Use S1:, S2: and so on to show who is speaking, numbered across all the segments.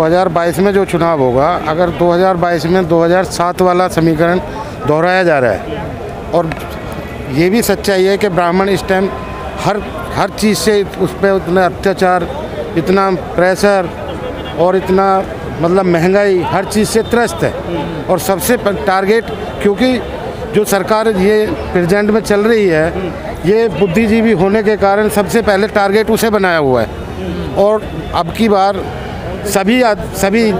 S1: 2022 में जो चुनाव होगा, अगर 2022 में 2007 वाला समीकरण दोहराया जा रहा है, और ये भी सच्चाई है कि ब्राह्मण इस टाइम हर चीज़ से उस पर उतना अत्याचार, इतना प्रेशर और इतना मतलब महंगाई, हर चीज़ से त्रस्त है। और सबसे टारगेट, क्योंकि जो सरकार ये प्रेजेंट में चल रही है, ये बुद्धिजीवी होने के कारण सबसे पहले टारगेट उसे बनाया हुआ है। और अब की बार सभी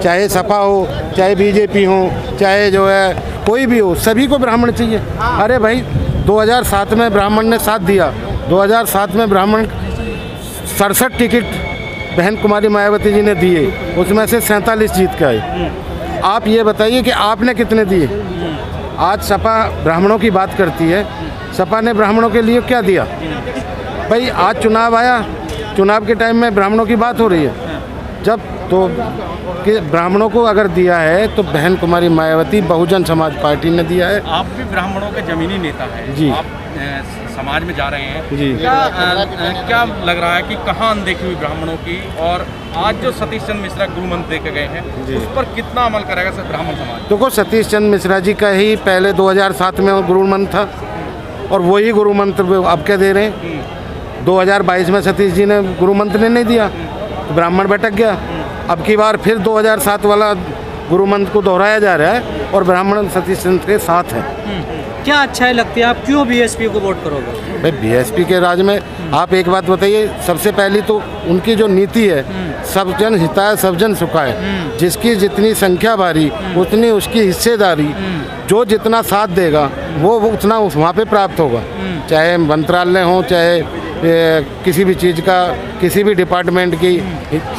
S1: चाहे सपा हो, चाहे बीजेपी हो, चाहे जो है कोई भी हो, सभी को ब्राह्मण चाहिए। अरे भाई 2007 में ब्राह्मण ने साथ दिया, 2007 में ब्राह्मण 67 टिकट बहन कुमारी मायावती जी ने दिए, उसमें से 47 जीत के आए। आप ये बताइए कि आपने कितने दिए? आज सपा ब्राह्मणों की बात करती है, सपा ने ब्राह्मणों के लिए क्या दिया? भाई आज चुनाव आया, चुनाव के टाइम में ब्राह्मणों की बात हो रही है, जब तो कि ब्राह्मणों को अगर दिया है तो बहन कुमारी मायावती बहुजन समाज पार्टी ने दिया है।
S2: आप भी ब्राह्मणों के जमीनी नेता हैं जी, आप समाज में जा रहे हैं जी, क्या लग रहा है कि कहाँ अनदेखी हुई ब्राह्मणों की, और आज जो सतीश चंद्र मिश्रा गुरु मंत्र देके गए हैं उस पर कितना अमल करेगा सर ब्राह्मण समाज?
S1: देखो, सतीश चंद्र मिश्रा जी का ही पहले 2007 में गुरु मंत्र था, और वही गुरु मंत्र अब क्या दे रहे हैं। 2022 में सतीश जी ने गुरु मंत्र ने नहीं दिया तो ब्राह्मण भटक गया। अब की बार फिर 2007 वाला गुरु मंत्र को दोहराया जा रहा है, और ब्राह्मण सतीश चंद्र के साथ है।
S3: क्या अच्छाई लगती है, आप क्यों बीएसपी को वोट करोगे?
S1: भाई बीएसपी के राज में आप एक बात बताइए, सबसे पहली तो उनकी जो नीति है, सब जन हिताय सब जन सुखाय, जिसकी जितनी संख्या भारी उतनी उसकी हिस्सेदारी, जो जितना साथ देगा वो उतना वहाँ पे प्राप्त होगा। चाहे मंत्रालय हो, चाहे किसी भी चीज़ का, किसी भी डिपार्टमेंट की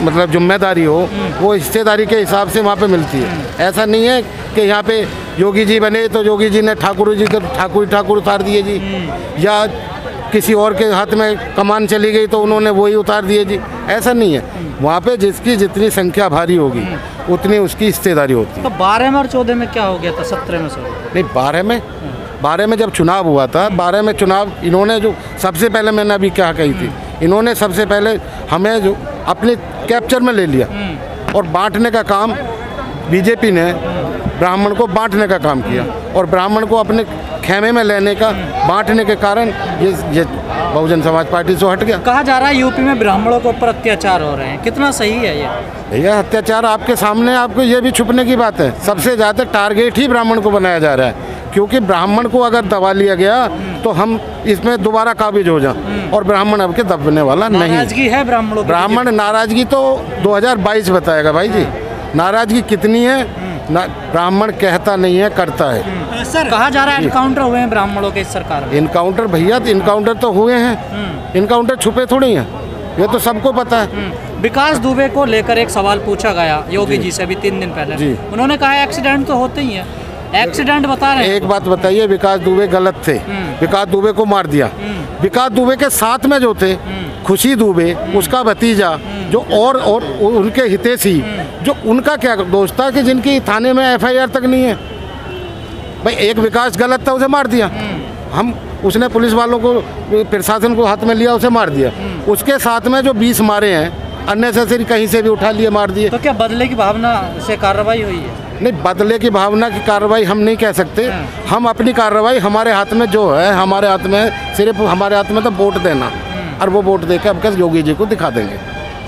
S1: मतलब जिम्मेदारी हो, वो हिस्सेदारी के हिसाब से वहाँ पे मिलती है। ऐसा नहीं है कि यहाँ पे योगी जी बने तो योगी जी ने ठाकुर जी को ठाकुर उतार दिए जी, या किसी और के हाथ में कमान चली गई तो उन्होंने वही उतार दिए जी, ऐसा नहीं है। वहाँ पे जिसकी जितनी संख्या भारी होगी उतनी उसकी हिस्सेदारी होती है।
S3: तो 12 में और 14 में क्या हो गया था? 17 में
S1: नहीं, 12 में जब चुनाव हुआ था, 12 में चुनाव इन्होंने जो सबसे पहले, मैंने अभी क्या कही थी, इन्होंने सबसे पहले हमें जो अपने कैप्चर में ले लिया, और बांटने का काम बीजेपी ने ब्राह्मण को बांटने का काम किया, और ब्राह्मण को अपने खेमे में लेने का, बांटने के कारण ये बहुजन समाज पार्टी से हट गया।
S3: कहा जा रहा है यूपी में ब्राह्मणों के ऊपर अत्याचार हो रहे हैं, कितना सही है ये?
S1: भैया अत्याचार आपके सामने, आपको ये भी छुपने की बात है। सबसे ज़्यादा टारगेट ही ब्राह्मण को बनाया जा रहा है, क्योंकि ब्राह्मण को अगर दबा लिया गया तो हम इसमें दोबारा काबिज हो जाए, और ब्राह्मण अब के दबने वाला नहीं।
S3: नाराजगी है ब्राह्मणों की? ब्राह्मण
S1: नाराजगी तो 2022 बताएगा भाई जी, नाराजगी कितनी है। ब्राह्मण कहता नहीं है, करता है।
S3: सर कहा जा रहा है इनकाउंटर हुए हैं ब्राह्मणों के इस सरकार में।
S1: इनकाउंटर भैया, इनकाउंटर तो हुए हैं, इनकाउंटर छुपे थोड़ी हैं, ये तो सबको पता है।
S3: विकास दुबे को लेकर एक सवाल पूछा गया योगी जी से अभी 3 दिन पहले, उन्होंने कहा एक्सीडेंट तो होते ही है, एक्सीडेंट बता रहे हैं।
S1: एक बात बताइए, विकास दुबे गलत थे, विकास दुबे को मार दिया। विकास दुबे के साथ में जो थे खुशी दुबे, उसका भतीजा जो और उनके हितैषी, जो उनका क्या दोस्त था कि जिनकी थाने में एफआईआर तक नहीं है। भाई एक विकास गलत था, उसे मार दिया। हम उसने पुलिस वालों को, प्रशासन को हाथ में लिया, उसे मार दिया। उसके साथ में जो 20 मारे हैं अननेसेसरी, कहीं से भी उठा लिए मार दिए।
S3: तो क्या बदले की भावना से कार्रवाई हुई है?
S1: नहीं, बदले की भावना की कार्रवाई हम नहीं कह सकते। हम अपनी कार्रवाई, हमारे हाथ में जो है, हमारे हाथ में सिर्फ हमारे हाथ में तो वोट देना, और वो वोट देकर अब कैसे योगी जी को दिखा देंगे।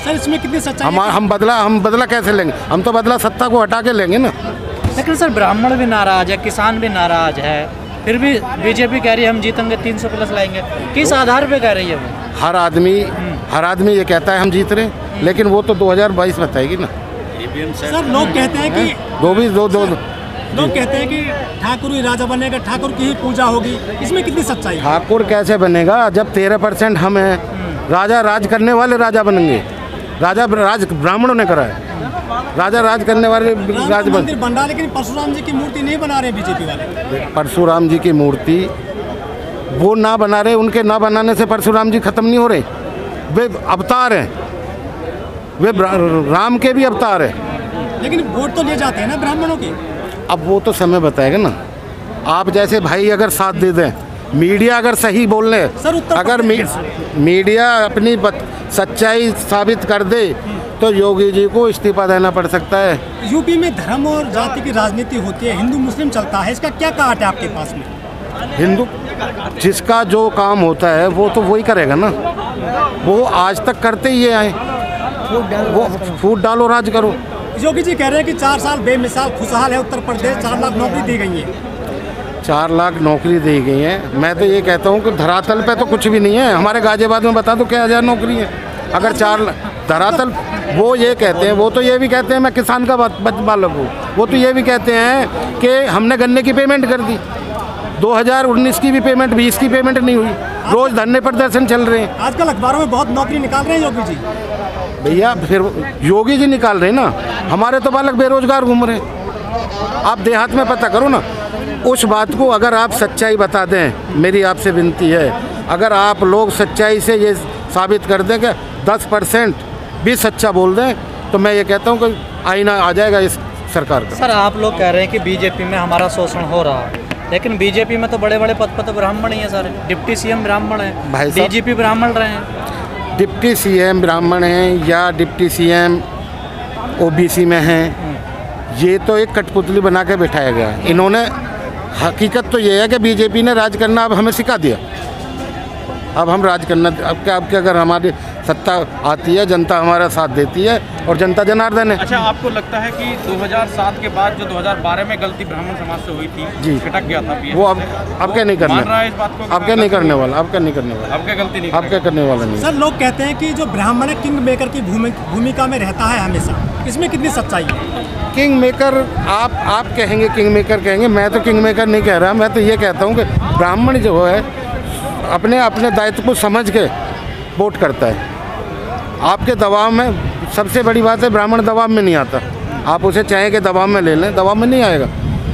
S3: सर इसमें कितनी सच्चाई?
S1: हम बदला कैसे लेंगे? हम तो बदला सत्ता को हटा के लेंगे ना।
S3: लेकिन सर ब्राह्मण भी नाराज है, किसान भी नाराज है, फिर भी बीजेपी कह रही है हम जीतेंगे, 300+ लाएंगे। किस आधार पे कह रही है वो?
S1: हर आदमी ये कहता है हम जीत रहे हैं, लेकिन वो तो 2022 बताएगी ना।
S4: सर लोग कहते हैं कि लोग कहते हैं कि ठाकुर ही राजा बनेगा, ठाकुर की ही पूजा होगी, इसमें कितनी सच्चाई?
S1: ठाकुर कैसे बनेगा जब 13% हम हैं? राजा राज करने वाले राजा बनेंगे, राजा राज ब्राह्मणों ने करा है, राजा राज करने वाले राज
S4: बन रहा। लेकिन परशुराम जी की मूर्ति नहीं बना रहे बीजेपी वाले।
S1: परशुराम जी की मूर्ति वो ना बना रहे, उनके ना बनाने से परशुराम जी खत्म नहीं हो रहे। वे अवतार हैं, वे राम के भी अवतार हैं।
S4: लेकिन वोट तो ले जाते हैं ना ब्राह्मणों के।
S1: अब वो तो समय बताएगा ना। आप जैसे भाई अगर साथ दे दें, मीडिया अगर सही बोल ले, अगर मीडिया अपनी सच्चाई साबित कर दे तो योगी जी को इस्तीफा देना पड़ सकता है।
S4: यूपी में धर्म और जाति की राजनीति होती है, हिंदू मुस्लिम चलता है, इसका क्या काट है आपके पास में?
S1: हिंदू जिसका जो काम होता है वो तो वही करेगा ना, वो आज तक करते ही आए। वो फूट डालो राज करो।
S4: योगी जी कह रहे हैं कि 4 साल बेमिसाल खुशहाल है उत्तर प्रदेश, 4 लाख नौकरी दी गई है।
S1: 4 लाख नौकरी दी गई है। मैं तो ये कहता हूँ कि धरातल पे तो कुछ भी नहीं है। हमारे गाजियाबाद में बता दो क्या 1000 नौकरी है। अगर 4 धरातल, वो ये कहते हैं, वो तो ये भी कहते हैं मैं किसान का बालक हूँ। वो तो ये भी कहते हैं कि हमने गन्ने की पेमेंट कर दी, 2019 की भी पेमेंट, 20 की पेमेंट नहीं हुई। रोज धरने प्रदर्शन चल रहे हैं।
S4: आजकल अखबारों में बहुत नौकरी निकाल रहे हैं योगी जी।
S1: भैया फिर योगी जी निकाल रहे हैं ना, हमारे तो बालक बेरोजगार घूम रहे हैं। आप देहात में पता करो ना। उस बात को अगर आप सच्चाई बता दें, मेरी आपसे विनती है, अगर आप लोग सच्चाई से ये साबित कर दें कि 10% भी सच्चा बोल दें, तो मैं ये कहता हूँ कि आईना आ जाएगा इस सरकार का।
S3: सर आप लोग कह रहे हैं कि बीजेपी में हमारा शोषण हो रहा है, लेकिन बीजेपी में तो बड़े बड़े पद पर तो ब्राह्मण ही हैं सारे। डिप्टी सीएम ब्राह्मण है, डीजीपी ब्राह्मण रहे हैं।
S1: डिप्टी सीएम ब्राह्मण हैं या डिप्टी सीएम ओबीसी में हैं, ये तो एक कठपुतली बना के बिठाया गया है इन्होंने। हकीकत तो ये है कि बीजेपी ने राज करना अब हमें सिखा दिया। अब हम राज करना, अब क्या अगर हमारी सत्ता आती है, जनता हमारा साथ देती है और जनता जनार्दन है।
S2: अच्छा, आपको लगता है कि 2007 के बाद जो 2012 में गलती ब्राह्मण समाज से हुई थी,
S1: जी,
S2: खटक गया था,
S1: वो अब क्या नहीं करने,
S2: मान रहा है इस बात को?
S1: अब क्या नहीं करने वाला, अब क्या नहीं करने वाला,
S2: अब क्या गलती नहीं,
S1: अब क्या करने वाला नहीं।
S4: सर लोग कहते हैं कि जो ब्राह्मण है किंग मेकर की भूमिका में रहता है हमेशा, इसमें कितनी सच्चाई है?
S1: किंग मेकर आप कहेंगे, किंग मेकर कहेंगे, मैं तो किंग मेकर नहीं कह रहा। मैं तो ये कहता हूँ कि ब्राह्मण जो है अपने दायित्व को समझ के वोट करता है। आपके दबाव में, सबसे बड़ी बात है ब्राह्मण दबाव में नहीं आता। आप उसे चाहें कि दबाव में ले लें, दबाव में नहीं आएगा।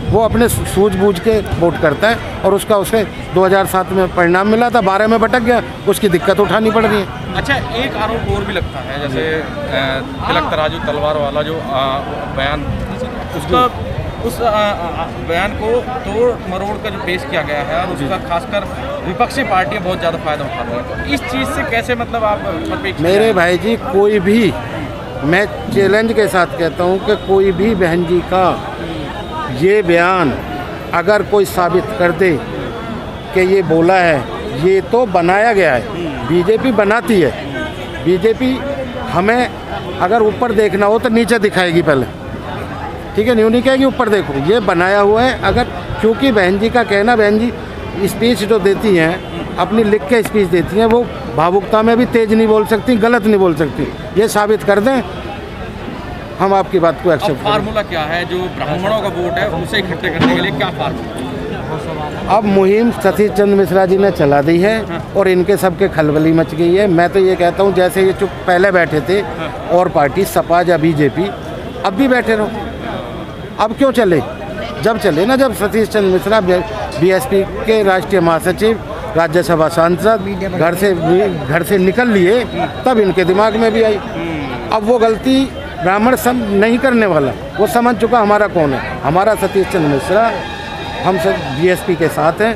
S1: वो अपने सूझबूझ के वोट करता है और उसे 2007 में परिणाम मिला था, 12 में भटक गया, उसकी दिक्कत उठानी पड़ रही है।
S2: अच्छा, एक आरोप और भी लगता है, जैसे तिलक तराजू तलवार वाला जो बयान, उसका उस बयान को तोड़ मरोड़ कर जो पेश किया गया है और उसका खासकर विपक्षी पार्टियां बहुत ज़्यादा फायदा उठा रही हैं, तो इस चीज़ से कैसे मतलब आप?
S1: मेरे भाई जी, कोई भी, मैं चैलेंज के साथ कहता हूं कि कोई भी बहन जी का ये बयान अगर कोई साबित कर दे कि ये बोला है, ये तो बनाया गया है। बीजेपी बनाती है। बीजेपी हमें अगर ऊपर देखना हो तो नीचे दिखाएगी पहले, ठीक है, नहीं कहेगी ऊपर देखो, ये बनाया हुआ है। अगर क्योंकि बहन जी का कहना, बहन जी स्पीच जो देती हैं, अपनी लिख के स्पीच देती हैं, वो भावुकता में भी तेज नहीं बोल सकती, गलत नहीं बोल सकती। ये साबित कर दें, हम आपकी बात को एक्सेप्ट करें।
S2: फार्मूला क्या है जो ब्राह्मणों का वोट है उसे इकट्ठे करने के लिए, क्या फार्मूला?
S1: अब मुहिम सतीश चंद्र मिश्रा जी ने चला दी है और इनके सबके खलबली मच गई है। मैं तो ये कहता हूँ, जैसे ये चुप पहले बैठे थे और पार्टी सपा या बीजेपी, अब भी बैठे रहो। अब क्यों चले? जब चले ना, जब सतीश चंद्र मिश्रा बीएसपी के राष्ट्रीय महासचिव, राज्यसभा सांसद घर से निकल लिए, तब इनके दिमाग में भी आई। अब वो गलती ब्राह्मण नहीं करने वाला, वो समझ चुका हमारा कौन है। हमारा सतीश चंद्र मिश्रा, हम सब बीएसपी के साथ हैं।